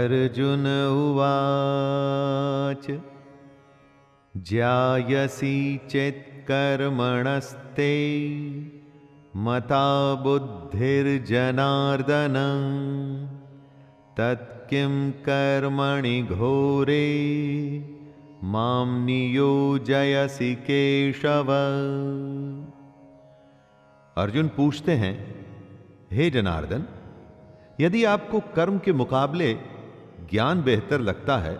अर्जुन उवाच ज्यायसि चेत्कर्मणस्ते मता बुद्धिर्जनार्दन तत्किं कर्मणि घोरे मां नियोजयसि केशव। अर्जुन पूछते हैं, हे जनार्दन, यदि आपको कर्म के मुकाबले ज्ञान बेहतर लगता है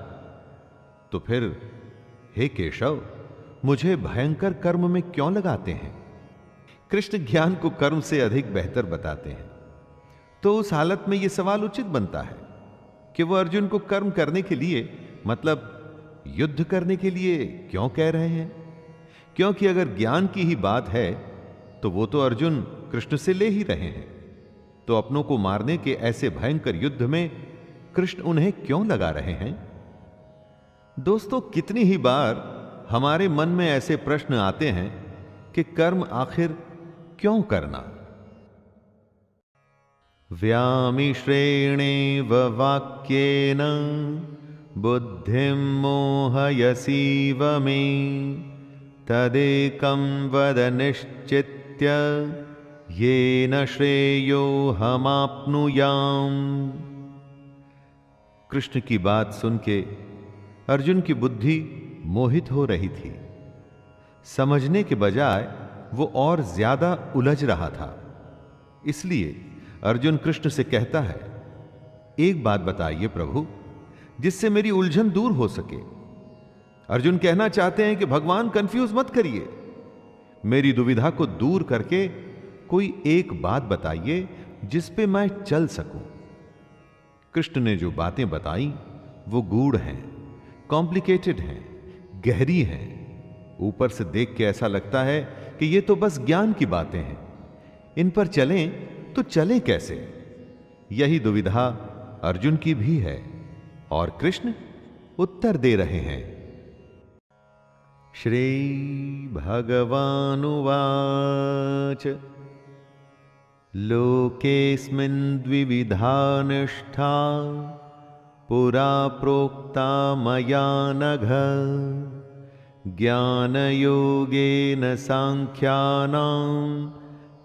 तो फिर हे केशव, मुझे भयंकर कर्म में क्यों लगाते हैं? कृष्ण ज्ञान को कर्म से अधिक बेहतर बताते हैं। तो उस हालत में यह सवाल उचित बनता है कि वो अर्जुन को कर्म करने के लिए, मतलब युद्ध करने के लिए क्यों कह रहे हैं? क्योंकि अगर ज्ञान की ही बात है तो वो तो अर्जुन कृष्ण से ले ही रहे हैं, तो अपनों को मारने के ऐसे भयंकर युद्ध में कृष्ण उन्हें क्यों लगा रहे हैं? दोस्तों, कितनी ही बार हमारे मन में ऐसे प्रश्न आते हैं कि कर्म आखिर क्यों करना? व्यामिश्रेणेव वाक्येन बुद्धिं मोहयसीव मे तदेकं वद निश्चित्य येन श्रेयोऽहमाप्नुयाम्। कृष्ण की बात सुन के अर्जुन की बुद्धि मोहित हो रही थी। समझने के बजाय वो और ज्यादा उलझ रहा था। इसलिए अर्जुन कृष्ण से कहता है, एक बात बताइए प्रभु, जिससे मेरी उलझन दूर हो सके। अर्जुन कहना चाहते हैं कि भगवान कंफ्यूज मत करिए, मेरी दुविधा को दूर करके कोई एक बात बताइए जिस पे मैं चल सकूं। कृष्ण ने जो बातें बताई वो गूढ़ हैं, कॉम्प्लिकेटेड हैं, गहरी हैं। ऊपर से देख के ऐसा लगता है कि ये तो बस ज्ञान की बातें हैं, इन पर चलें तो चलें कैसे? यही दुविधा अर्जुन की भी है और कृष्ण उत्तर दे रहे हैं। श्री भगवानुवाच लोकेस्मिन् द्विविधा निष्ठा पुरा प्रोक्ता मया नघ ज्ञानयोगेन सांख्यानां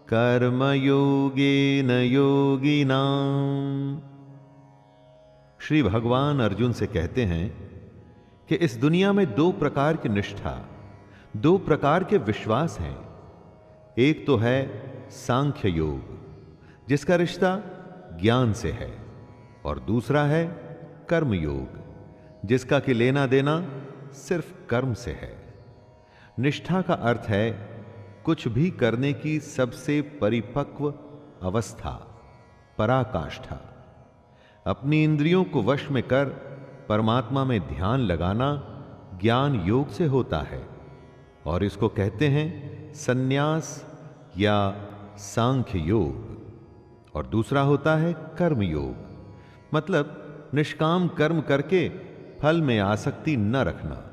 कर्मयोगेन योगिनाम्। श्री भगवान अर्जुन से कहते हैं कि इस दुनिया में दो प्रकार की निष्ठा, दो प्रकार के विश्वास हैं। एक तो है सांख्य योग, जिसका रिश्ता ज्ञान से है, और दूसरा है कर्म योग, जिसका कि लेना देना सिर्फ कर्म से है। निष्ठा का अर्थ है कुछ भी करने की सबसे परिपक्व अवस्था, पराकाष्ठा। अपनी इंद्रियों को वश में कर परमात्मा में ध्यान लगाना ज्ञान योग से होता है, और इसको कहते हैं संन्यास या सांख्य योग। और दूसरा होता है कर्म योग, मतलब निष्काम कर्म करके फल में आसक्ति न रखना।